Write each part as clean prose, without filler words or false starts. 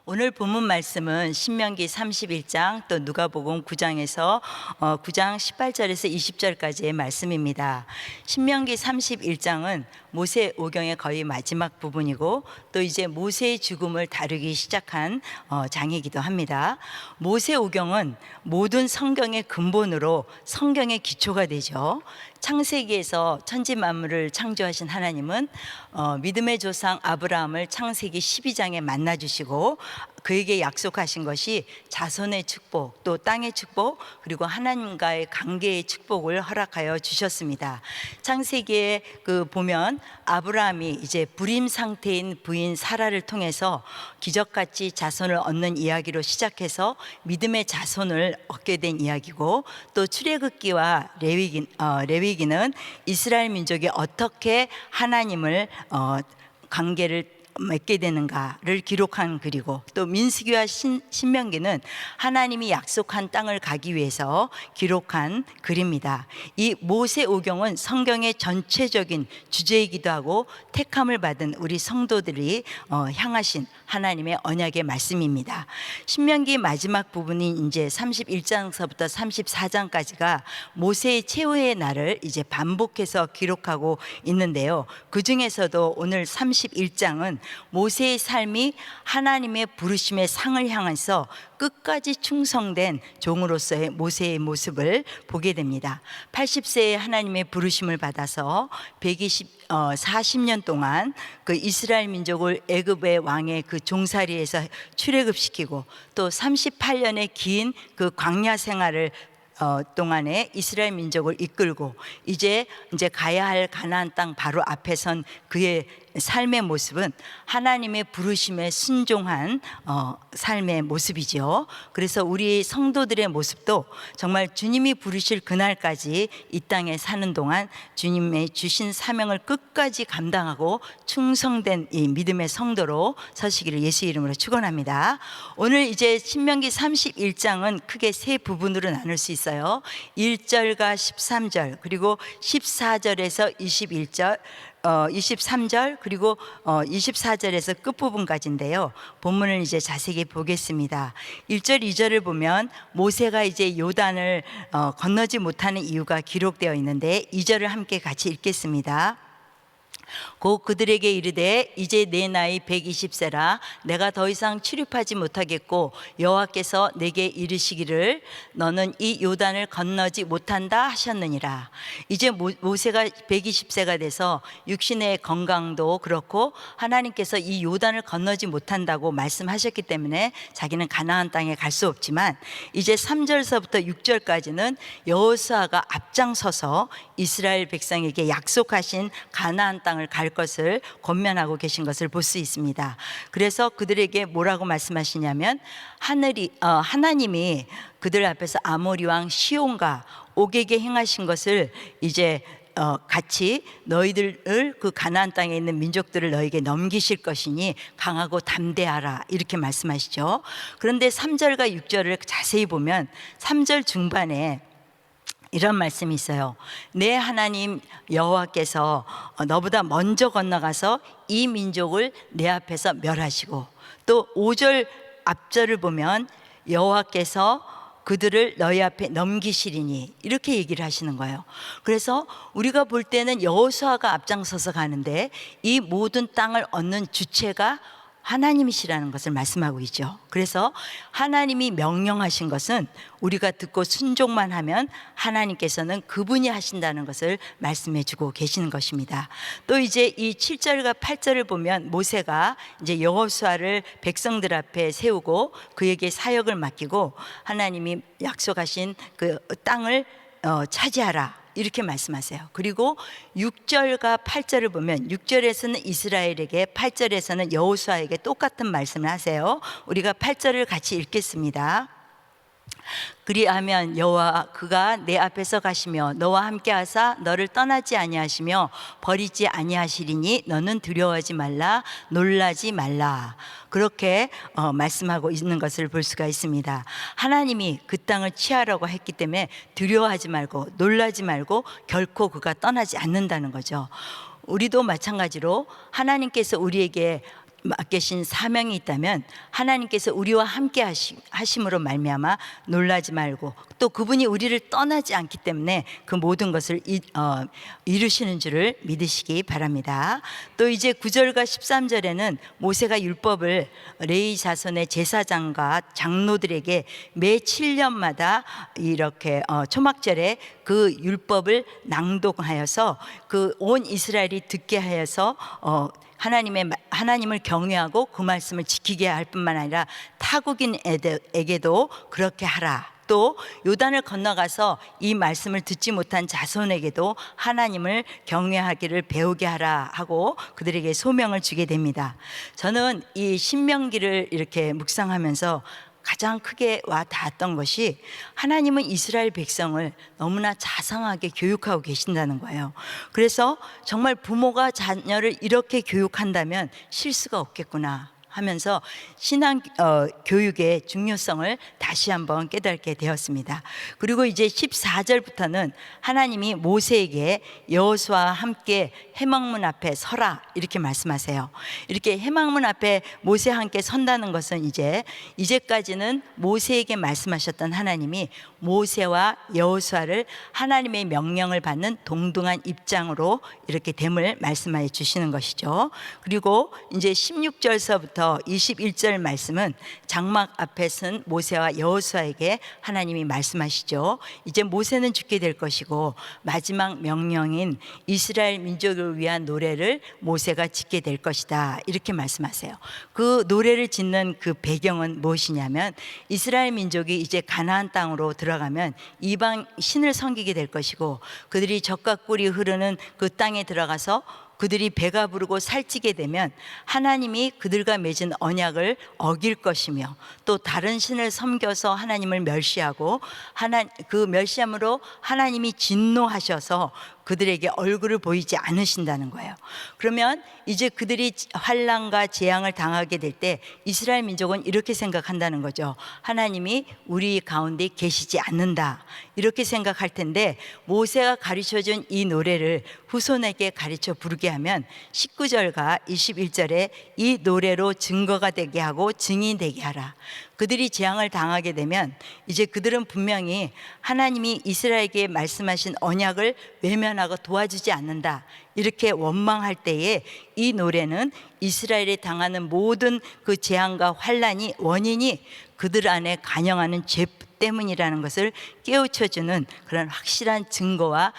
오늘 본문 말씀은 신명기 31장 또 누가복음 9장에서 9장 18절에서 20절까지의 말씀입니다. 신명기 31장은 모세 오경의 거의 마지막 부분이고 또 이제 모세의 죽음을 다루기 시작한 장이기도 합니다. 모세 오경은 모든 성경의 근본으로 성경의 기초가 되죠. 창세기에서 천지 만물을 창조하신 하나님은 믿음의 조상 아브라함을 창세기 12장에 만나 주시고 그에게 약속하신 것이 자손의 축복, 또 땅의 축복, 그리고 하나님과의 관계의 축복을 허락하여 주셨습니다. 창세기에 보면 아브라함이 이제 불임 상태인 부인 사라를 통해서 기적같이 자손을 얻는 이야기로 시작해서 믿음의 자손을 얻게 된 이야기고, 또 출애굽기와 레위기는 이스라엘 민족이 어떻게 하나님을 관계를 맺게 되는가를 기록한 글이고, 또 민수기와 신명기는 하나님이 약속한 땅을 가기 위해서 기록한 글입니다. 이 모세 오경은 성경의 전체적인 주제이기도 하고 택함을 받은 우리 성도들이 향하신 하나님의 언약의 말씀입니다. 신명기 마지막 부분인 이제 31장서부터 34장까지가 모세의 최후의 날을 이제 반복해서 기록하고 있는데요. 그 중에서도 오늘 31장은 모세의 삶이 하나님의 부르심의 상을 향해서 끝까지 충성된 종으로서의 모세의 모습을 보게 됩니다. 80세에 하나님의 부르심을 받아서 40년 동안 그 이스라엘 민족을 애굽의 왕의 그 종살이에서 출애굽시키고, 또 38년의 긴 그 광야 생활을 동안에 이스라엘 민족을 이끌고 이제 가야 할 가나안 땅 바로 앞에 선 그의 삶의 모습은 하나님의 부르심에 순종한 삶의 모습이죠. 그래서 우리 성도들의 모습도 정말 주님이 부르실 그날까지 이 땅에 사는 동안 주님의 주신 사명을 끝까지 감당하고 충성된 이 믿음의 성도로 서시기를 예수 이름으로 축원합니다. 오늘 이제 신명기 31장은 크게 세 부분으로 나눌 수 있어요. 1절과 13절, 그리고 14절에서 21절, 23절, 그리고 24절에서 끝부분까지인데요. 본문을 이제 자세히 보겠습니다. 1절, 2절을 보면 모세가 이제 요단을 건너지 못하는 이유가 기록되어 있는데 2절을 함께 같이 읽겠습니다. 곧 그들에게 이르되 이제 내 나이 120세라 내가 더 이상 출입하지 못하겠고 여호와께서 내게 이르시기를 너는 이 요단을 건너지 못한다 하셨느니라. 이제 모세가 120세가 돼서 육신의 건강도 그렇고 하나님께서 이 요단을 건너지 못한다고 말씀하셨기 때문에 자기는 가나안 땅에 갈 수 없지만, 이제 3절서부터 6절까지는 여호수아가 앞장서서 이스라엘 백성에게 약속하신 가나안 땅을 갈 것을 권면하고 계신 것을 볼 수 있습니다. 그래서 그들에게 뭐라고 말씀하시냐면 하나님이 그들 앞에서 아모리 왕 시온과 옥에게 행하신 것을 이제 같이 너희들을 그 가나안 땅에 있는 민족들을 너에게 넘기실 것이니 강하고 담대하라, 이렇게 말씀하시죠. 그런데 3절과 6절을 자세히 보면 3절 중반에 이런 말씀이 있어요. 내 하나님 여호와께서 너보다 먼저 건너가서 이 민족을 내 앞에서 멸하시고, 또 5절 앞절을 보면 여호와께서 그들을 너희 앞에 넘기시리니, 이렇게 얘기를 하시는 거예요. 그래서 우리가 볼 때는 여호수아가 앞장서서 가는데 이 모든 땅을 얻는 주체가 하나님이시라는 것을 말씀하고 있죠. 그래서 하나님이 명령하신 것은 우리가 듣고 순종만 하면 하나님께서는 그분이 하신다는 것을 말씀해 주고 계시는 것입니다. 또 이제 이 7절과 8절을 보면 모세가 이제 여호수아를 백성들 앞에 세우고 그에게 사역을 맡기고 하나님이 약속하신 그 땅을 차지하라, 이렇게 말씀하세요. 그리고 6절과 8절을 보면 6절에서는 이스라엘에게, 8절에서는 여호수아에게 똑같은 말씀을 하세요. 우리가 8절을 같이 읽겠습니다. 그리하면 여호와 그가 내 앞에서 가시며 너와 함께 하사 너를 떠나지 아니하시며 버리지 아니하시리니 너는 두려워하지 말라, 놀라지 말라. 그렇게 말씀하고 있는 것을 볼 수가 있습니다. 하나님이 그 땅을 취하라고 했기 때문에 두려워하지 말고 놀라지 말고 결코 그가 떠나지 않는다는 거죠. 우리도 마찬가지로 하나님께서 우리에게 맡기신 사명이 있다면 하나님께서 우리와 함께 하심으로 말미암아 놀라지 말고, 또 그분이 우리를 떠나지 않기 때문에 그 모든 것을 이루시는 줄을 믿으시기 바랍니다. 또 이제 9절과 13절에는 모세가 율법을 레위 자손의 제사장과 장로들에게 매 7년마다 이렇게 초막절에 그 율법을 낭독하여서 그 온 이스라엘이 듣게 하여서 하나님을 경외하고 그 말씀을 지키게 할 뿐만 아니라 타국인에게도 그렇게 하라. 또 요단을 건너가서 이 말씀을 듣지 못한 자손에게도 하나님을 경외하기를 배우게 하라 하고 그들에게 소명을 주게 됩니다. 저는 이 신명기를 이렇게 묵상하면서 가장 크게 와 닿았던 것이, 하나님은 이스라엘 백성을 너무나 자상하게 교육하고 계신다는 거예요. 그래서 정말 부모가 자녀를 이렇게 교육한다면 실수가 없겠구나 하면서 신앙 교육의 중요성을 다시 한번 깨닫게 되었습니다. 그리고 이제 14절부터는 하나님이 모세에게 여호수아와 함께 회막문 앞에 서라 이렇게 말씀하세요. 이렇게 회막문 앞에 모세와 함께 선다는 것은 이제까지는 모세에게 말씀하셨던 하나님이 모세와 여호수아를 하나님의 명령을 받는 동등한 입장으로 이렇게 됨을 말씀해 주시는 것이죠. 그리고 이제 16절서부터 21절 말씀은 장막 앞에 선 모세와 여호수아에게 하나님이 말씀하시죠. 이제 모세는 죽게 될 것이고 마지막 명령인 이스라엘 민족을 위한 노래를 모세가 짓게 될 것이다 이렇게 말씀하세요. 그 노래를 짓는 그 배경은 무엇이냐면, 이스라엘 민족이 이제 가나안 땅으로 들어가면 이방 신을 섬기게 될 것이고, 그들이 젖과 꿀이 흐르는 그 땅에 들어가서 그들이 배가 부르고 살찌게 되면 하나님이 그들과 맺은 언약을 어길 것이며, 또 다른 신을 섬겨서 하나님을 멸시하고 그 멸시함으로 하나님이 진노하셔서 그들에게 얼굴을 보이지 않으신다는 거예요. 그러면 이제 그들이 환난과 재앙을 당하게 될 때 이스라엘 민족은 이렇게 생각한다는 거죠. 하나님이 우리 가운데 계시지 않는다 이렇게 생각할 텐데, 모세가 가르쳐준 이 노래를 후손에게 가르쳐 부르게 하면 19절과 21절에 이 노래로 증거가 되게 하고 증인 되게 하라. 그들이 재앙을 당하게 되면 이제 그들은 분명히 하나님이 이스라엘에게 말씀하신 언약을 외면하고 도와주지 않는다 이렇게 원망할 때에 이 노래는 이스라엘이 당하는 모든 그 재앙과 환난이 원인이 그들 안에 간영하는 죄 때문이라는 것을 깨우쳐주는 그런 확실한 증거와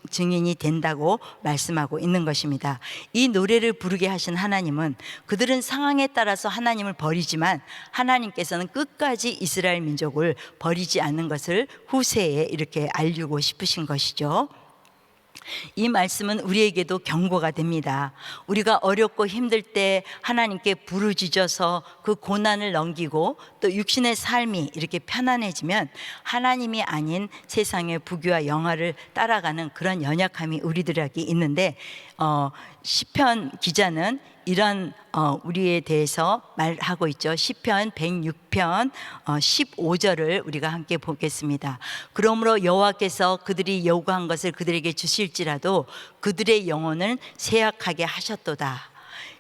증인이 된다고 말씀하고 있는 것입니다. 이 노래를 부르게 하신 하나님은, 그들은 상황에 따라서 하나님을 버리지만 하나님께서는 끝까지 이스라엘 민족을 버리지 않는 것을 후세에 이렇게 알리고 싶으신 것이죠. 이 말씀은 우리에게도 경고가 됩니다. 우리가 어렵고 힘들 때 하나님께 부르짖어서 그 고난을 넘기고 또 육신의 삶이 이렇게 편안해지면 하나님이 아닌 세상의 부귀와 영화를 따라가는 그런 연약함이 우리들에게 있는데, 시편 기자는 이런 우리에 대해서 말하고 있죠. 시편 106편 15절을 우리가 함께 보겠습니다. 그러므로 여호와께서 그들이 요구한 것을 그들에게 주실지라도 그들의 영혼을 쇠약하게 하셨도다.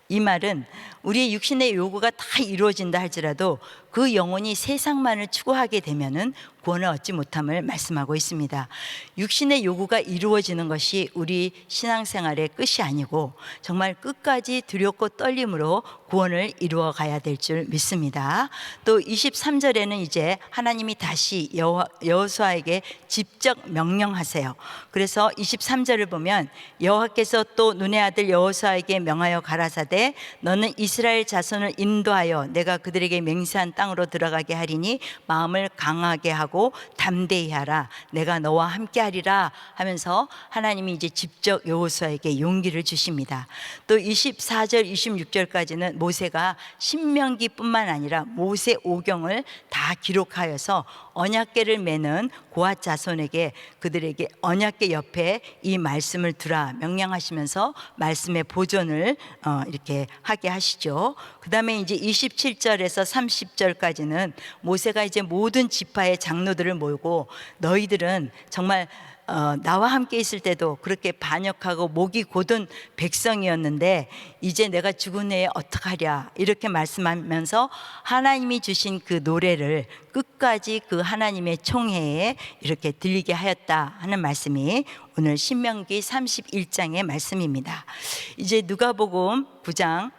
이 말은 우리의 육신의 요구가 다 이루어진다 할지라도 그 영혼이 세상만을 추구하게 되면은 구원을 얻지 못함을 말씀하고 있습니다. 육신의 요구가 이루어지는 것이 우리 신앙생활의 끝이 아니고 정말 끝까지 두렵고 떨림으로 구원을 이루어 가야 될 줄 믿습니다. 또 23절에는 이제 하나님이 다시 여호수아에게 직접 명령하세요. 그래서 23절을 보면 여호와께서 또 눈의 아들 여호수아에게 명하여 가라사대 너는 이스라엘 자손을 인도하여 내가 그들에게 맹세한 땅으로 들어가게 하리니 마음을 강하게 하고 담대히 하라. 내가 너와 함께 하리라 하면서 하나님이 이제 직접 여호수아에게 용기를 주십니다. 또 24절 26절까지는 모세가 신명기뿐만 아니라 모세 오경을 다 기록하여서 언약궤를 매는 고앗 자손에게 그들에게 언약궤 옆에 이 말씀을 두라 명령하시면서 말씀의 보존을 이렇게 하게 하시죠. 그 다음에 이제 27절에서 30절까지는 모세가 이제 모든 지파의 장로들을 모으고 너희들은 정말 나와 함께 있을 때도 그렇게 반역하고 목이 곧은 백성이었는데 이제 내가 죽은 후에 어떡하랴 이렇게 말씀하면서 하나님이 주신 그 노래를 끝까지 그 하나님의 총회에 이렇게 들리게 하였다 하는 말씀이 오늘 신명기 31장의 말씀입니다. 이제 누가복음 9장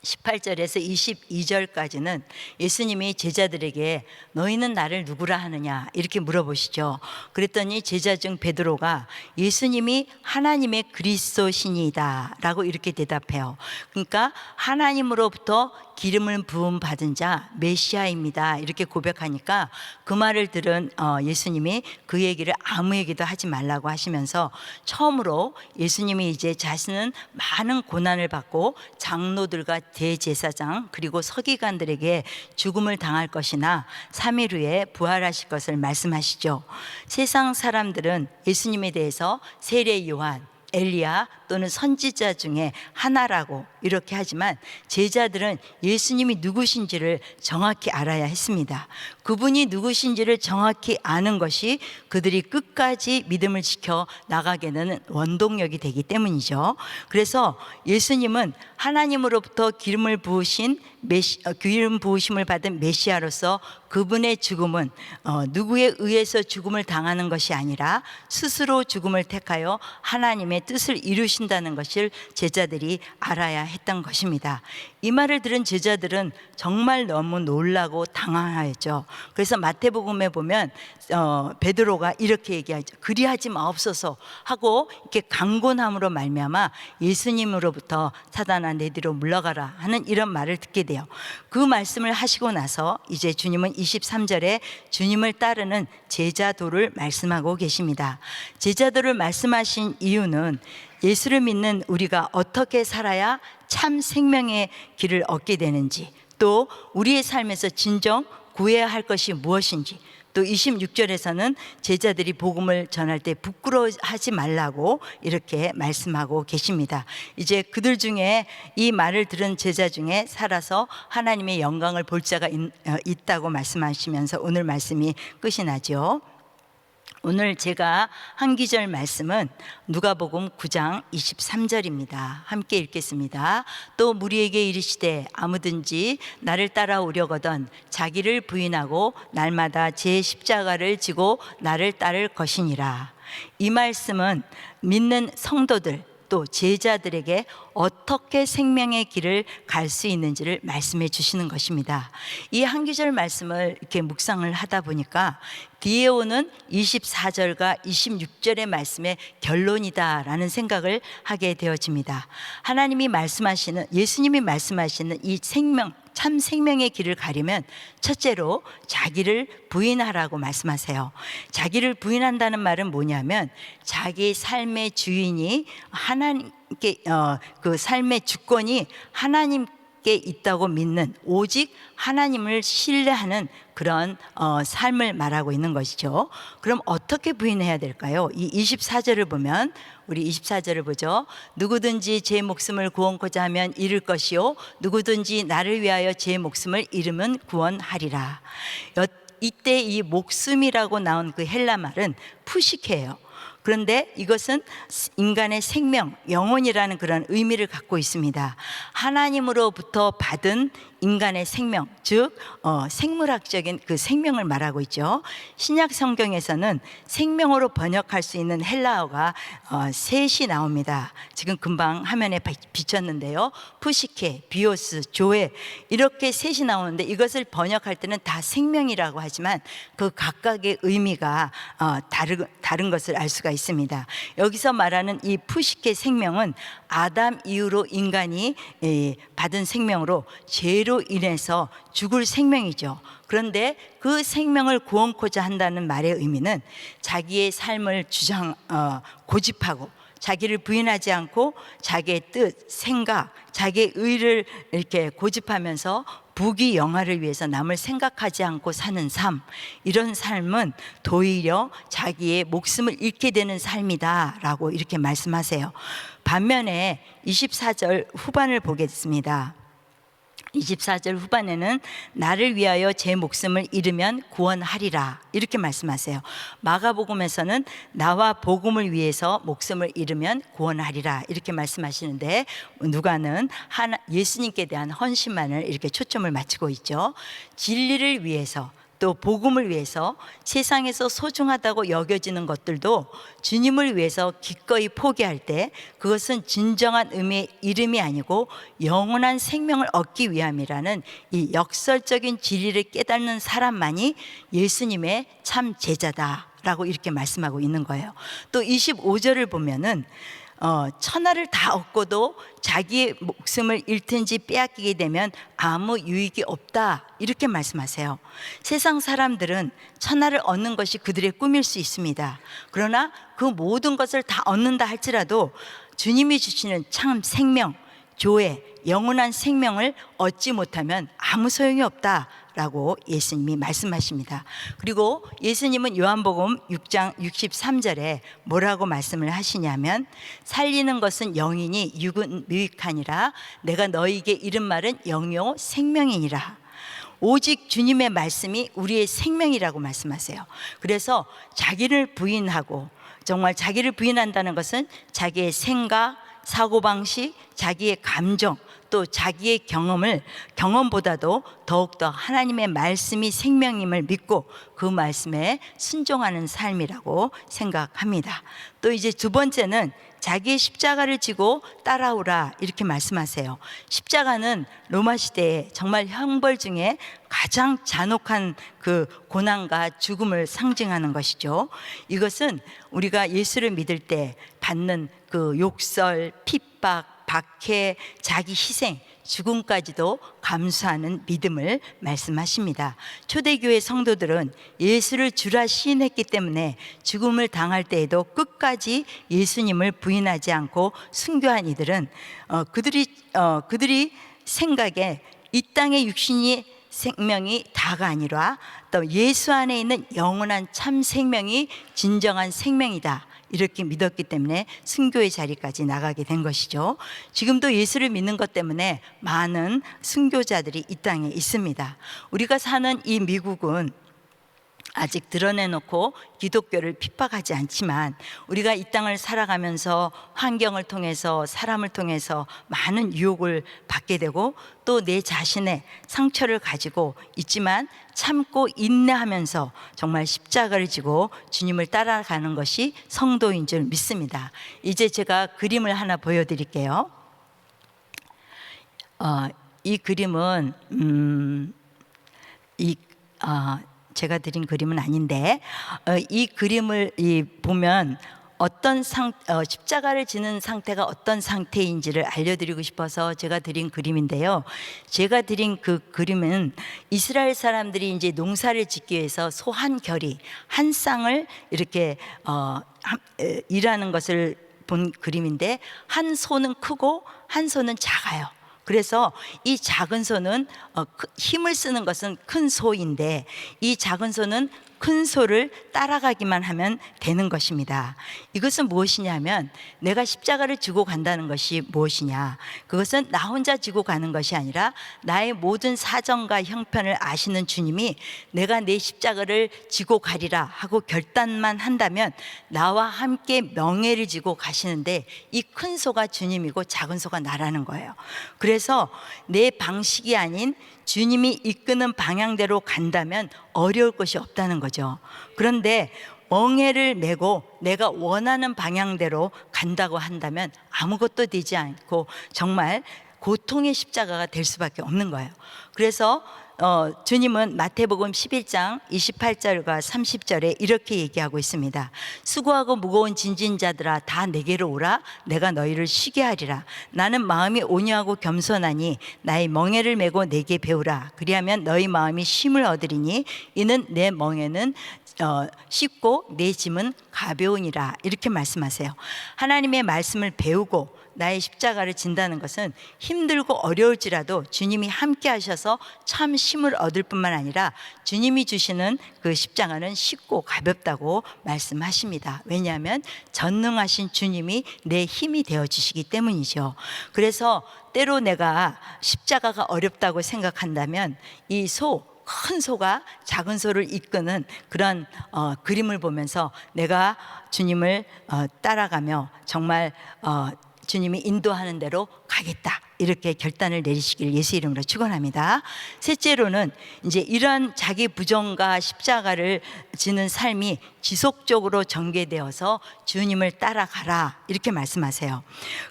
18절에서 22절까지는 예수님이 제자들에게 너희는 나를 누구라 하느냐 이렇게 물어보시죠. 그랬더니 제자 중 베드로가 예수님이 하나님의 그리스도시니이다 라고 이렇게 대답해요. 그러니까 하나님으로부터 기름을 부음 받은 자 메시아입니다 이렇게 고백하니까 그 말을 들은 예수님이 그 얘기를 아무에게도 하지 말라고 하시면서 처음으로 예수님이 이제 자신은 많은 고난을 받고 장로들과 대제사장 그리고 서기관들에게 죽음을 당할 것이나 3일 후에 부활하실 것을 말씀하시죠. 세상 사람들은 예수님에 대해서 세례 요한, 엘리야 또는 선지자 중에 하나라고 이렇게 하지만 제자들은 예수님이 누구신지를 정확히 알아야 했습니다. 그분이 누구신지를 정확히 아는 것이 그들이 끝까지 믿음을 지켜 나가게 되는 원동력이 되기 때문이죠. 그래서 예수님은 하나님으로부터 기름 부으심을 받은 메시아로서 그분의 죽음은 누구에 의해서 죽음을 당하는 것이 아니라 스스로 죽음을 택하여 하나님의 뜻을 이루신다는 것을 제자들이 알아야 했던 것입니다. 이 말을 들은 제자들은 정말 너무 놀라고 당황하였죠. 그래서 마태복음에 보면 베드로가 이렇게 얘기하죠. 그리하지 마옵소서 하고 이렇게 강권함으로 말미암아 예수님으로부터 사단아 내 뒤로 물러가라 하는 이런 말을 듣게 돼요. 그 말씀을 하시고 나서 이제 주님은 23절에 주님을 따르는 제자도를 말씀하고 계십니다. 제자도를 말씀하신 이유는 예수를 믿는 우리가 어떻게 살아야 참 생명의 길을 얻게 되는지, 또 우리의 삶에서 진정 구해야 할 것이 무엇인지, 또 26절에서는 제자들이 복음을 전할 때 부끄러워하지 말라고 이렇게 말씀하고 계십니다. 이제 그들 중에 이 말을 들은 제자 중에 살아서 하나님의 영광을 볼 자가 있다고 말씀하시면서 오늘 말씀이 끝이 나죠. 오늘 제가 한 기절 말씀은 누가복음 9장 23절입니다. 함께 읽겠습니다. 또 무리에게 이르시되 아무든지 나를 따라오려거든 자기를 부인하고 날마다 제 십자가를 지고 나를 따를 것이니라. 이 말씀은 믿는 성도들 또 제자들에게 어떻게 생명의 길을 갈 수 있는지를 말씀해 주시는 것입니다. 이 한 구절 말씀을 이렇게 묵상을 하다 보니까 뒤에 오는 24절과 26절의 말씀의 결론이다라는 생각을 하게 되어집니다. 하나님이 말씀하시는, 예수님이 말씀하시는 이 참 생명의 길을 가려면 첫째로 자기를 부인하라고 말씀하세요. 자기를 부인한다는 말은 뭐냐면 자기 삶의 주인이 하나님께 그 삶의 주권이 하나님께 있다고 믿는, 오직 하나님을 신뢰하는 그런 삶을 말하고 있는 것이죠. 그럼 어떻게 부인해야 될까요? 이 24절을 보면, 우리 24절을 보죠. 누구든지 제 목숨을 구원코자 하면 잃을 것이요 누구든지 나를 위하여 제 목숨을 잃으면 구원하리라. 이때 이 목숨이라고 나온 그 헬라 말은 푸시케예요. 그런데 이것은 인간의 생명, 영혼이라는 그런 의미를 갖고 있습니다. 하나님으로부터 받은 인간의 생명, 즉 생물학적인 그 생명을 말하고 있죠. 신약 성경에서는 생명으로 번역할 수 있는 헬라어가 셋이 나옵니다. 지금 금방 화면에 비쳤는데요. 푸시케, 비오스, 조에 이렇게 셋이 나오는데 이것을 번역할 때는 다 생명이라고 하지만 그 각각의 의미가 다른 것을 알 수가 있습니다. 여기서 말하는 이 푸시케 생명은 아담 이후로 인간이 받은 생명으로 죄로 인해서 죽을 생명이죠. 그런데 그 생명을 구원코자 한다는 말의 의미는 자기의 삶을 고집하고 자기를 부인하지 않고 자기의 뜻, 생각, 자기의 의를 이렇게 고집하면서 부귀 영화를 위해서 남을 생각하지 않고 사는 삶, 이런 삶은 도리어 자기의 목숨을 잃게 되는 삶이다 라고 이렇게 말씀하세요. 반면에 24절 후반을 보겠습니다. 24절 후반에는 나를 위하여 제 목숨을 잃으면 구원하리라 이렇게 말씀하세요. 마가복음에서는 나와 복음을 위해서 목숨을 잃으면 구원하리라 이렇게 말씀하시는데, 누가는 예수님께 대한 헌신만을 이렇게 초점을 맞추고 있죠. 진리를 위해서 또 복음을 위해서 세상에서 소중하다고 여겨지는 것들도 주님을 위해서 기꺼이 포기할 때 그것은 진정한 의미의 이름이 아니고 영원한 생명을 얻기 위함이라는 이 역설적인 진리를 깨닫는 사람만이 예수님의 참 제자다라고 이렇게 말씀하고 있는 거예요. 또 25절을 보면은 천하를 다 얻고도 자기의 목숨을 잃든지 빼앗기게 되면 아무 유익이 없다 이렇게 말씀하세요. 세상 사람들은 천하를 얻는 것이 그들의 꿈일 수 있습니다. 그러나 그 모든 것을 다 얻는다 할지라도 주님이 주시는 참 생명, 조회, 영원한 생명을 얻지 못하면 아무 소용이 없다라고 예수님이 말씀하십니다. 그리고 예수님은 요한복음 6장 63절에 뭐라고 말씀을 하시냐면, 살리는 것은 영이니 육은 무익하니라. 내가 너희에게 이른 말은 영이요 생명이니라. 오직 주님의 말씀이 우리의 생명이라고 말씀하세요. 그래서 자기를 부인하고, 정말 자기를 부인한다는 것은 자기의 생각, 사고방식, 자기의 감정, 또 자기의 경험보다도 더욱더 하나님의 말씀이 생명임을 믿고 그 말씀에 순종하는 삶이라고 생각합니다. 또 이제 두 번째는 자기의 십자가를 지고 따라오라 이렇게 말씀하세요. 십자가는 로마 시대에 정말 형벌 중에 가장 잔혹한 그 고난과 죽음을 상징하는 것이죠. 이것은 우리가 예수를 믿을 때 받는 그 욕설, 핍박, 박해, 자기 희생, 죽음까지도 감수하는 믿음을 말씀하십니다. 초대교회 성도들은 예수를 주라 시인했기 때문에 죽음을 당할 때에도 끝까지 예수님을 부인하지 않고 순교한 이들은 그들이 생각에 이 땅의 육신이 생명이 다가 아니라 또 예수 안에 있는 영원한 참 생명이 진정한 생명이다 이렇게 믿었기 때문에 순교의 자리까지 나가게 된 것이죠. 지금도 예수를 믿는 것 때문에 많은 순교자들이 이 땅에 있습니다. 우리가 사는 이 미국은 아직 드러내놓고 기독교를 핍박하지 않지만 우리가 이 땅을 살아가면서 환경을 통해서 사람을 통해서 많은 유혹을 받게 되고 또 내 자신의 상처를 가지고 있지만 참고 인내하면서 정말 십자가를 지고 주님을 따라가는 것이 성도인 줄 믿습니다. 이제 제가 그림을 하나 보여드릴게요. 이 그림은 제가 드린 그림은 아닌데 이 그림을 보면 십자가를 지는 상태가 어떤 상태인지를 알려드리고 싶어서 제가 드린 그림인데요. 제가 드린 그 그림은 이스라엘 사람들이 이제 농사를 짓기 위해서 소 한 결이 한 쌍을 이렇게 일하는 것을 본 그림인데, 한 소는 크고 한 소는 작아요. 그래서 이 작은 소는 힘을 쓰는 것은 큰 소인데 이 작은 소는 큰 소를 따라가기만 하면 되는 것입니다. 이것은 무엇이냐면 내가 십자가를 지고 간다는 것이 무엇이냐, 그것은 나 혼자 지고 가는 것이 아니라 나의 모든 사정과 형편을 아시는 주님이 내가 내 십자가를 지고 가리라 하고 결단만 한다면 나와 함께 명예를 지고 가시는데 이 큰 소가 주님이고 작은 소가 나라는 거예요. 그래서 내 방식이 아닌 주님이 이끄는 방향대로 간다면 어려울 것이 없다는 거죠. 그런데 멍에를 메고 내가 원하는 방향대로 간다고 한다면 아무것도 되지 않고 정말 고통의 십자가가 될 수밖에 없는 거예요. 그래서 주님은 마태복음 11장 28절과 30절에 이렇게 얘기하고 있습니다. 수고하고 무거운 짐진 자들아 다 내게로 오라. 내가 너희를 쉬게 하리라. 나는 마음이 온유하고 겸손하니 나의 멍에를 메고 내게 배우라. 그리하면 너희 마음이 쉼을 얻으리니 이는 내 멍에는 쉽고 내 짐은 가벼우니라. 이렇게 말씀하세요. 하나님의 말씀을 배우고 나의 십자가를 진다는 것은 힘들고 어려울지라도 주님이 함께 하셔서 참 힘을 얻을 뿐만 아니라 주님이 주시는 그 십자가는 쉽고 가볍다고 말씀하십니다. 왜냐하면 전능하신 주님이 내 힘이 되어 주시기 때문이죠. 그래서 때로 내가 십자가가 어렵다고 생각한다면 이 큰 소가 작은 소를 이끄는 그런 그림을 보면서 내가 주님을 따라가며 정말 주님이 인도하는 대로 가겠다, 이렇게 결단을 내리시길 예수 이름으로 축원합니다. 셋째로는 이제 이런 자기 부정과 십자가를 지는 삶이 지속적으로 전개되어서 주님을 따라가라, 이렇게 말씀하세요.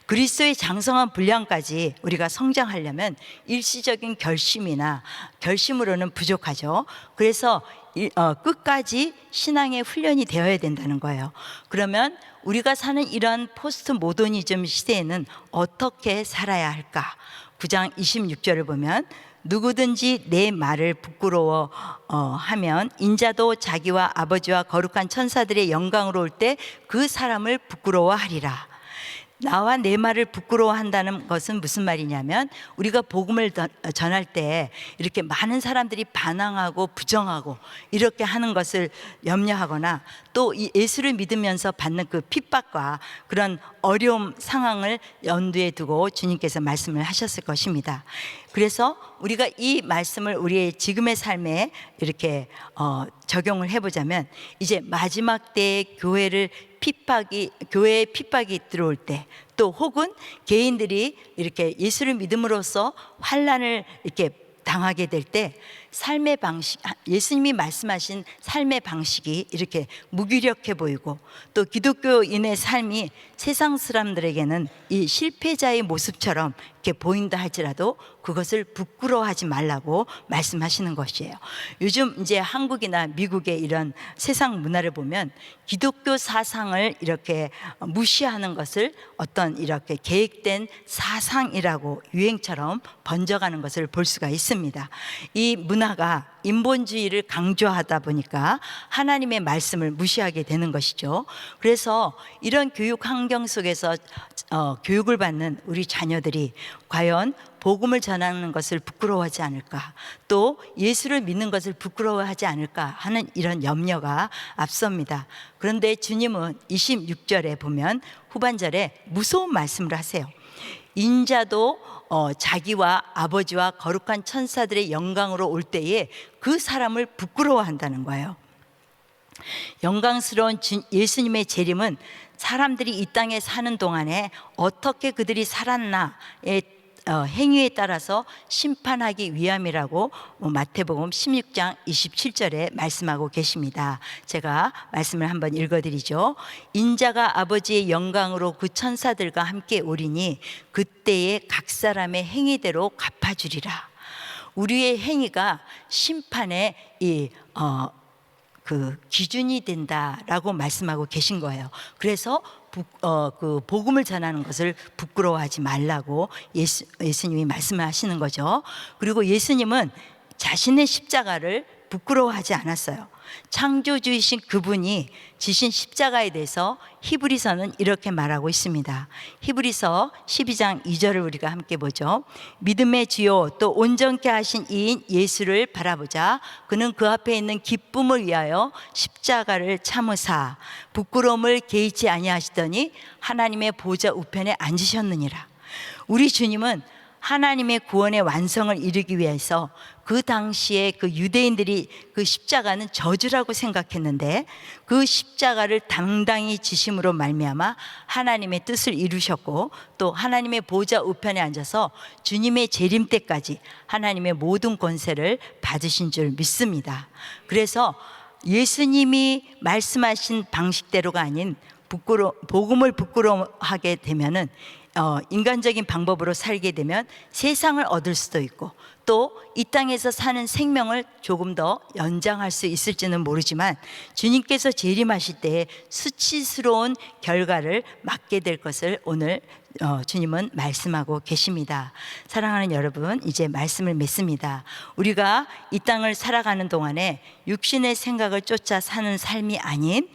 그리스도의 장성한 분량까지 우리가 성장하려면 일시적인 결심으로는 부족하죠. 그래서 끝까지 신앙의 훈련이 되어야 된다는 거예요. 그러면 우리가 사는 이런 포스트 모더니즘 시대에는 어떻게 살아야 할까? 9장 26절을 보면 누구든지 내 말을 부끄러워 하면 인자도 자기와 아버지와 거룩한 천사들의 영광으로 올 때 그 사람을 부끄러워하리라. 나와 내 말을 부끄러워한다는 것은 무슨 말이냐면, 우리가 복음을 전할 때 이렇게 많은 사람들이 반항하고 부정하고 이렇게 하는 것을 염려하거나, 또 이 예수를 믿으면서 받는 그 핍박과 그런 어려움 상황을 염두에 두고 주님께서 말씀을 하셨을 것입니다. 그래서 우리가 이 말씀을 우리의 지금의 삶에 이렇게 적용을 해보자면, 이제 마지막 때의 교회에 핍박이 들어올 때, 또 혹은 개인들이 이렇게 예수를 믿음으로써 환난을 이렇게 당하게 될 때, 삶의 방식, 예수님이 말씀하신 삶의 방식이 이렇게 무기력해 보이고, 또 기독교인의 삶이 세상 사람들에게는 이 실패자의 모습처럼 이렇게 보인다 할지라도 그것을 부끄러워하지 말라고 말씀하시는 것이에요. 요즘 이제 한국이나 미국의 이런 세상 문화를 보면 기독교 사상을 이렇게 무시하는 것을 어떤 이렇게 계획된 사상이라고 유행처럼 번져가는 것을 볼 수가 있습니다. 이 문화가 인본주의를 강조하다 보니까 하나님의 말씀을 무시하게 되는 것이죠. 그래서 이런 교육 환경 속에서 교육을 받는 우리 자녀들이 과연 복음을 전하는 것을 부끄러워하지 않을까, 또 예수를 믿는 것을 부끄러워하지 않을까 하는 이런 염려가 앞섭니다. 그런데 주님은 26절에 보면 후반절에 무서운 말씀을 하세요. 인자도 자기와 아버지와 거룩한 천사들의 영광으로 올 때에 그 사람을 부끄러워한다는 거예요. 영광스러운 예수님의 재림은 사람들이 이 땅에 사는 동안에 어떻게 그들이 살았나의 행위에 따라서 심판하기 위함이라고 마태복음 16장 27절에 말씀하고 계십니다. 제가 말씀을 한번 읽어드리죠. 인자가 아버지의 영광으로 그 천사들과 함께 오리니 그때에 각 사람의 행위대로 갚아주리라. 우리의 행위가 심판의 그 기준이 된다라고 말씀하고 계신 거예요. 그래서 그 복음을 전하는 것을 부끄러워하지 말라고 예수님이 말씀하시는 거죠. 그리고 예수님은 자신의 십자가를 부끄러워하지 않았어요. 창조주이신 그분이 지신 십자가에 대해서 히브리서는 이렇게 말하고 있습니다. 히브리서 12장 2절을 우리가 함께 보죠. 믿음의 주요 또 온전케 하신 이인 예수를 바라보자. 그는 그 앞에 있는 기쁨을 위하여 십자가를 참으사 부끄러움을 개의치 아니하시더니 하나님의 보좌 우편에 앉으셨느니라. 우리 주님은 하나님의 구원의 완성을 이루기 위해서 그 당시에 그 유대인들이 그 십자가는 저주라고 생각했는데 그 십자가를 당당히 지심으로 말미암아 하나님의 뜻을 이루셨고, 또 하나님의 보좌 우편에 앉아서 주님의 재림 때까지 하나님의 모든 권세를 받으신 줄 믿습니다. 그래서 예수님이 말씀하신 방식대로가 아닌 복음을 부끄러워하게 되면은 인간적인 방법으로 살게 되면 세상을 얻을 수도 있고, 또 이 땅에서 사는 생명을 조금 더 연장할 수 있을지는 모르지만 주님께서 재림하실 때에 수치스러운 결과를 맞게 될 것을 오늘 주님은 말씀하고 계십니다. 사랑하는 여러분, 이제 말씀을 맺습니다. 우리가 이 땅을 살아가는 동안에 육신의 생각을 쫓아 사는 삶이 아닌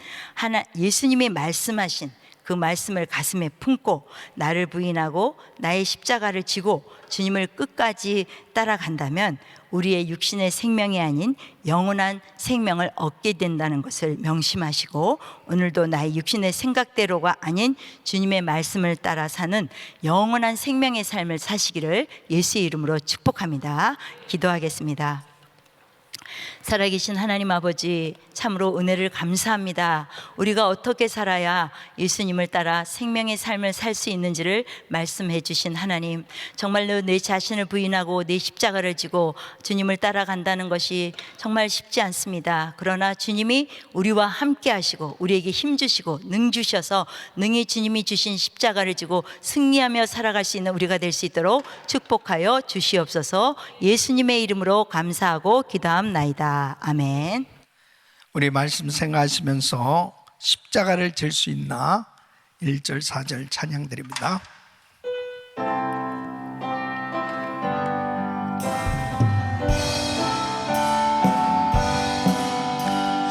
예수님이 말씀하신 그 말씀을 가슴에 품고 나를 부인하고 나의 십자가를 지고 주님을 끝까지 따라간다면 우리의 육신의 생명이 아닌 영원한 생명을 얻게 된다는 것을 명심하시고, 오늘도 나의 육신의 생각대로가 아닌 주님의 말씀을 따라 사는 영원한 생명의 삶을 사시기를 예수의 이름으로 축복합니다. 기도하겠습니다. 살아계신 하나님 아버지, 참으로 은혜를 감사합니다. 우리가 어떻게 살아야 예수님을 따라 생명의 삶을 살 수 있는지를 말씀해 주신 하나님, 정말로 내 자신을 부인하고 내 십자가를 지고 주님을 따라간다는 것이 정말 쉽지 않습니다. 그러나 주님이 우리와 함께 하시고 우리에게 힘 주시고 능 주셔서 능히 주님이 주신 십자가를 지고 승리하며 살아갈 수 있는 우리가 될 수 있도록 축복하여 주시옵소서. 예수님의 이름으로 감사하고 기도함나이다. 아멘. 우리 말씀 생각하시면서 십자가를 질 수 있나? 1절 4절 찬양 드립니다.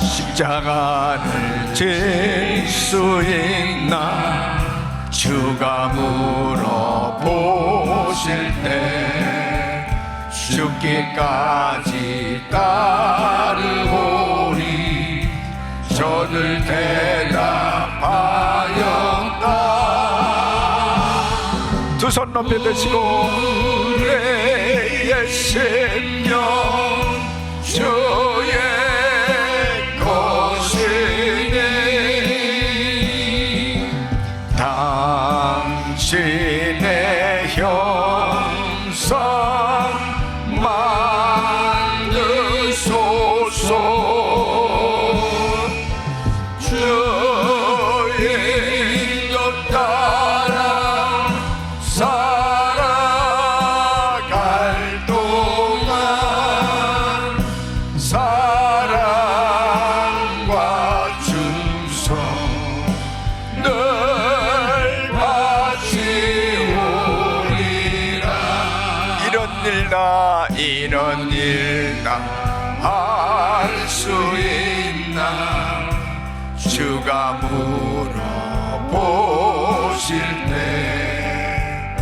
십자가를 질 수 있나? 주가 물어보실 때 죽기까지 따르오리. 저들 대답하였다. 두 손 높이 드시고 내의 생명 주의 것이니 당신의 형상 만드소서. 이런 일 다 할 수 있나? 주가 물어보실 때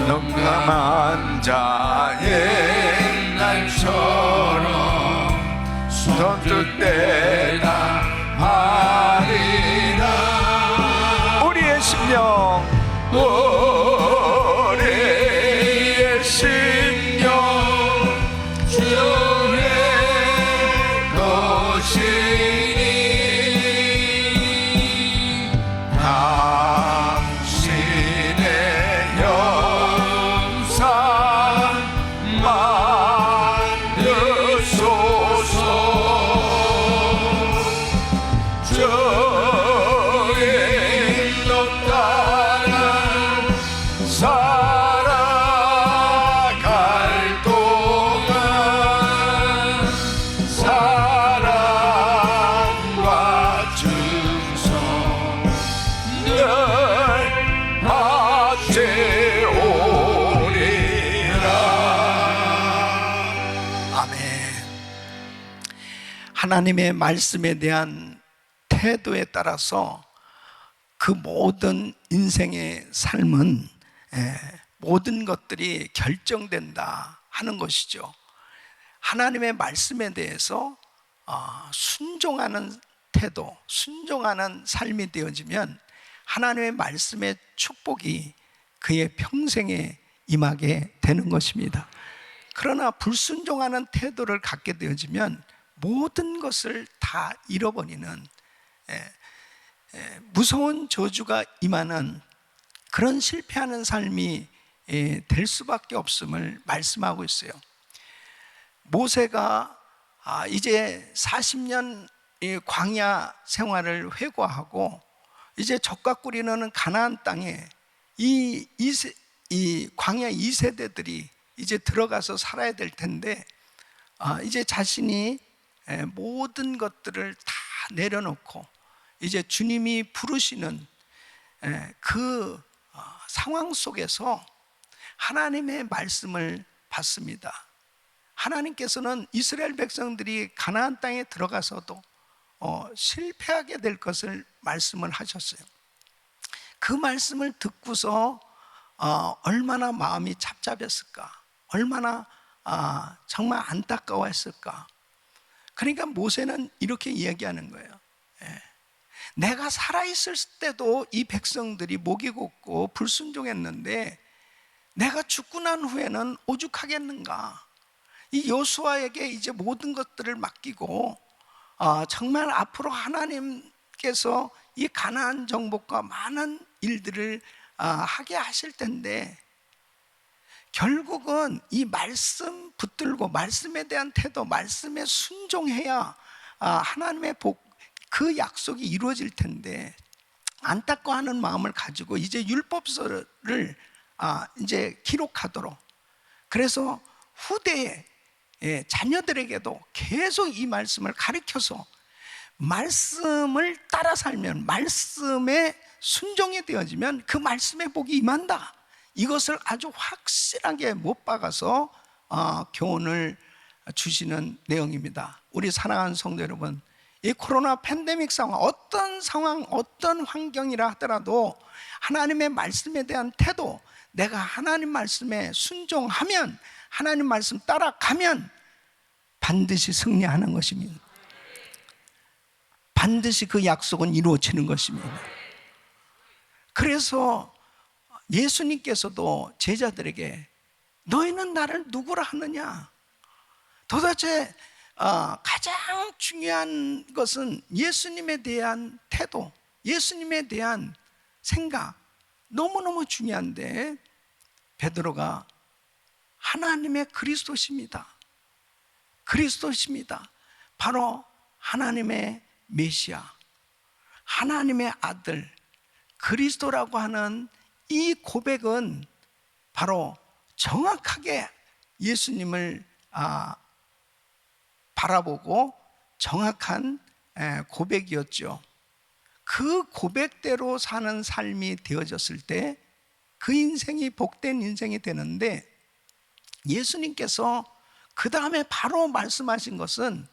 용감한 자 옛날처럼 손들 대답하리라. 우리의 심령, 우리의 심령 주의 것이니 당신의 형상 만드소서. 주의 것 따라 살아갈 동안 사랑과 충성 늘 받으오리라. 아멘. 하나님의 말씀에 대한 태도에 따라서 그 모든 인생의 삶은 모든 것들이 결정된다 하는 것이죠. 하나님의 말씀에 대해서 순종하는 태도, 순종하는 삶이 되어지면 하나님의 말씀의 축복이 그의 평생에 임하게 되는 것입니다. 그러나 불순종하는 태도를 갖게 되어지면 모든 것을 다 잃어버리는 무서운 저주가 임하는 그런 실패하는 삶이 될 수밖에 없음을 말씀하고 있어요. 모세가 이제 40년 광야 생활을 회고하고 이제 젖과 꿀이 흐르는 가나안 땅에 이 광야 2세대들이 이제 들어가서 살아야 될 텐데 이제 자신이 모든 것들을 다 내려놓고 이제 주님이 부르시는 그 상황 속에서 하나님의 말씀을 받습니다. 하나님께서는 이스라엘 백성들이 가나안 땅에 들어가서도 실패하게 될 것을 말씀을 하셨어요. 그 말씀을 듣고서 얼마나 마음이 답답했을까, 얼마나 정말 안타까워했을까. 그러니까 모세는 이렇게 이야기하는 거예요. 예. 내가 살아있을 때도 이 백성들이 목이 곧고 불순종했는데 내가 죽고 난 후에는 오죽하겠는가. 이 여호수아에게 이제 모든 것들을 맡기고 정말 앞으로 하나님께서 이 가나안 정복과 많은 일들을 하게 하실 텐데, 결국은 이 말씀 붙들고 말씀에 대한 태도, 말씀에 순종해야 하나님의 복, 그 약속이 이루어질 텐데, 안타까워하는 마음을 가지고 이제 율법서를 이제 기록하도록, 그래서 후대에 자녀들에게도 계속 이 말씀을 가르쳐서 말씀을 따라 살면, 말씀에 순종이 되어지면 그 말씀의 복이 임한다, 이것을 아주 확실하게 못 박아서 교훈을 주시는 내용입니다. 우리 사랑하는 성도 여러분, 이 코로나 팬데믹 상황, 어떤 환경이라 하더라도 하나님의 말씀에 대한 태도, 내가 하나님 말씀에 순종하면, 하나님 말씀 따라가면 반드시 승리하는 것입니다. 반드시 그 약속은 이루어지는 것입니다. 그래서 예수님께서도 제자들에게 너희는 나를 누구라 하느냐, 도대체 가장 중요한 것은 예수님에 대한 태도, 예수님에 대한 생각, 너무너무 중요한데, 베드로가 하나님의 그리스도십니다, 그리스도십니다, 바로 하나님의 메시아, 하나님의 아들 그리스도라고 하는 이 고백은 바로 정확하게 예수님을 바라보고 정확한 고백이었죠. 그 고백대로 사는 삶이 되어졌을 때 그 인생이 복된 인생이 되는데, 예수님께서 그 다음에 바로 말씀하신 것은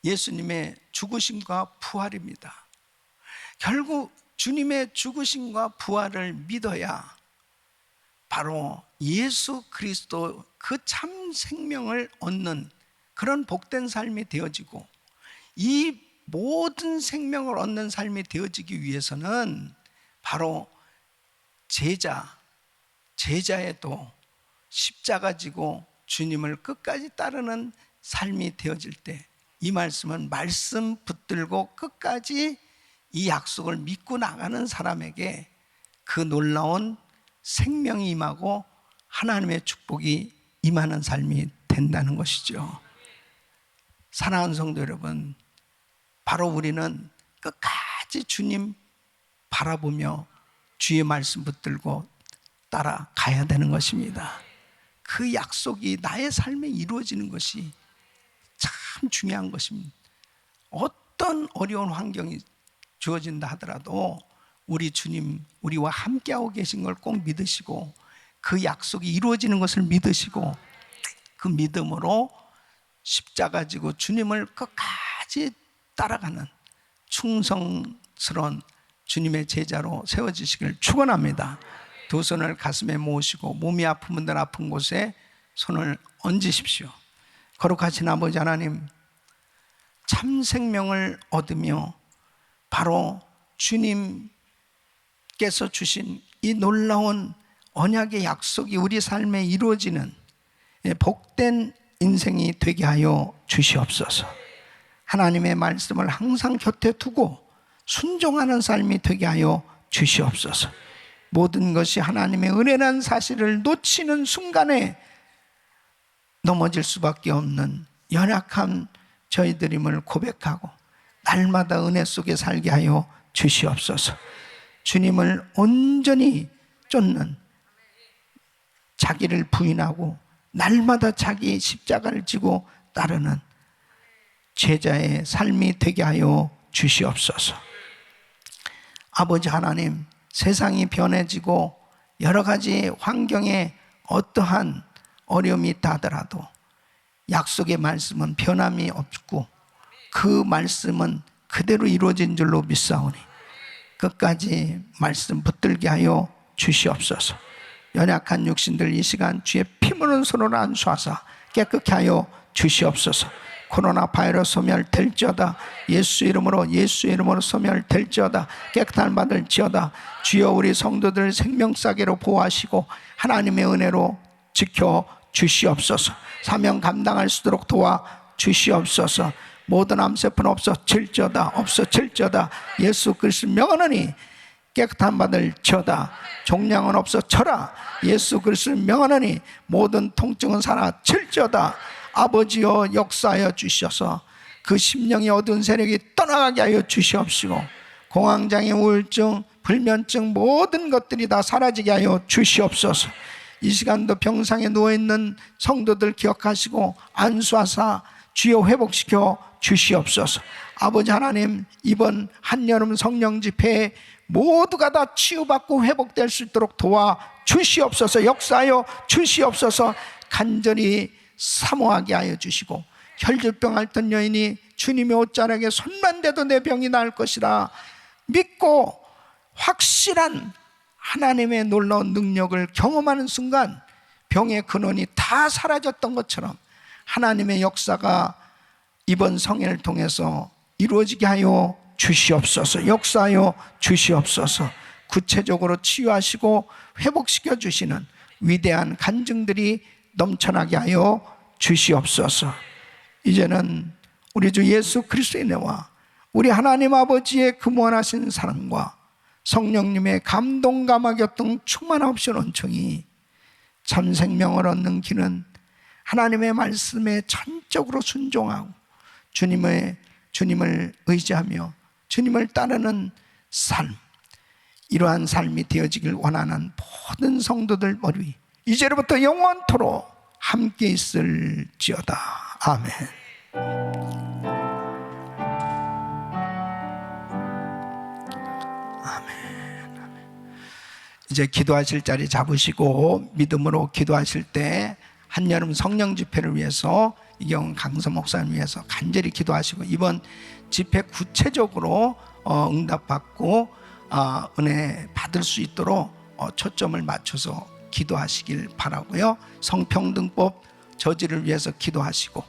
예수님의 죽으심과 부활입니다. 결국 주님의 죽으심과 부활을 믿어야 바로 예수 그리스도 그 참 생명을 얻는 그런 복된 삶이 되어지고, 이 모든 생명을 얻는 삶이 되어지기 위해서는 바로 제자에도 십자가 지고 주님을 끝까지 따르는 삶이 되어질 때, 이 말씀은 말씀 붙들고 끝까지 이 약속을 믿고 나가는 사람에게 그 놀라운 생명이 임하고 하나님의 축복이 임하는 삶이 된다는 것이죠. 사랑하는 성도 여러분, 바로 우리는 끝까지 주님 바라보며 주의 말씀 붙들고 따라가야 되는 것입니다. 그 약속이 나의 삶에 이루어지는 것이 참 중요한 것입니다. 어떤 어려운 환경이 주어진다 하더라도 우리 주님, 우리와 함께하고 계신 걸 꼭 믿으시고, 그 약속이 이루어지는 것을 믿으시고, 그 믿음으로 십자가 지고 주님을 끝까지 따라가는 충성스러운 주님의 제자로 세워지시길 축원합니다. 두 손을 가슴에 모으시고 몸이 아픈 분들 아픈 곳에 손을 얹으십시오. 거룩하신 아버지 하나님, 참 생명을 얻으며 바로 주님께서 주신 이 놀라운 언약의 약속이 우리 삶에 이루어지는 복된 인생이 되게 하여 주시옵소서. 하나님의 말씀을 항상 곁에 두고 순종하는 삶이 되게 하여 주시옵소서. 모든 것이 하나님의 은혜라는 사실을 놓치는 순간에 넘어질 수밖에 없는 연약한 저희들임을 고백하고 날마다 은혜 속에 살게 하여 주시옵소서. 주님을 온전히 쫓는, 자기를 부인하고 날마다 자기 십자가를 지고 따르는 제자의 삶이 되게 하여 주시옵소서. 아버지 하나님, 세상이 변해지고 여러 가지 환경에 어떠한 어려움이 있다 하더라도 약속의 말씀은 변함이 없고 그 말씀은 그대로 이루어진 줄로 믿사오니 끝까지 말씀 붙들게 하여 주시옵소서. 연약한 육신들 이 시간 주의 피 묻은 손으로 안수하사 깨끗게 하여 주시옵소서. 코로나 바이러스 소멸될지어다. 예수 이름으로 소멸될지어다. 깨끗한 받을지어다. 주여 우리 성도들 생명사계로 보호하시고 하나님의 은혜로 지켜 주시옵소서. 사명 감당할 수 있도록 도와 주시옵소서. 모든 암세포는 없어질지어다. 예수 그리스도 명하노니 깨끗한 받을지어다. 종양은 없어져라. 예수 그리스도 명하노니 모든 통증은 사라질지어다. 아버지여 역사하여 주셔서 그 심령이 어두운 세력이 떠나가게 하여 주시옵시고 공황장애, 우울증, 불면증 모든 것들이 다 사라지게 하여 주시옵소서. 이 시간도 병상에 누워있는 성도들 기억하시고 안수하사 주여 회복시켜 주시옵소서. 아버지 하나님, 이번 한여름 성령 집회에 모두가 다 치유받고 회복될 수 있도록 도와 주시옵소서. 역사하여 주시옵소서. 간절히 사모하게 하여 주시고 혈주병 앓던 여인이 주님의 옷자락에 손만 대도 내 병이 나을 것이라 믿고 확실한 하나님의 놀라운 능력을 경험하는 순간 병의 근원이 다 사라졌던 것처럼 하나님의 역사가 이번 성회를 통해서 이루어지게 하여 주시옵소서. 역사하여 주시옵소서. 구체적으로 치유하시고 회복시켜 주시는 위대한 간증들이 넘쳐나게 하여 주시옵소서. 이제는 우리 주 예수 그리스도의 은혜와 우리 하나님 아버지의 그 무한하신 사랑과 성령님의 감동 감화 교통 충만하옵신 은총이 참 생명을 얻는 길은 하나님의 말씀에 전적으로 순종하고 주님을 의지하며 주님을 따르는 삶, 이러한 삶이 되어지길 원하는 모든 성도들 머리 위 이제로부터 영원토록 함께 있을지어다. 아멘. 이제 기도하실 자리 잡으시고 믿음으로 기도하실 때 한여름 성령 집회를 위해서 이경 강서 목사님 위해서 간절히 기도하시고 이번 집회 구체적으로 응답받고 은혜 받을 수 있도록 초점을 맞춰서 기도하시길 바라고요. 성평등법 저지를 위해서 기도하시고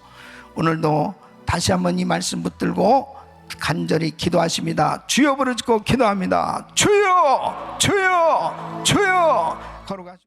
오늘도 다시 한번 이 말씀 붙들고 간절히 기도하십니다. 주여 부르짖고 기도합니다. 주여, 주여, 주여. 걸어가시고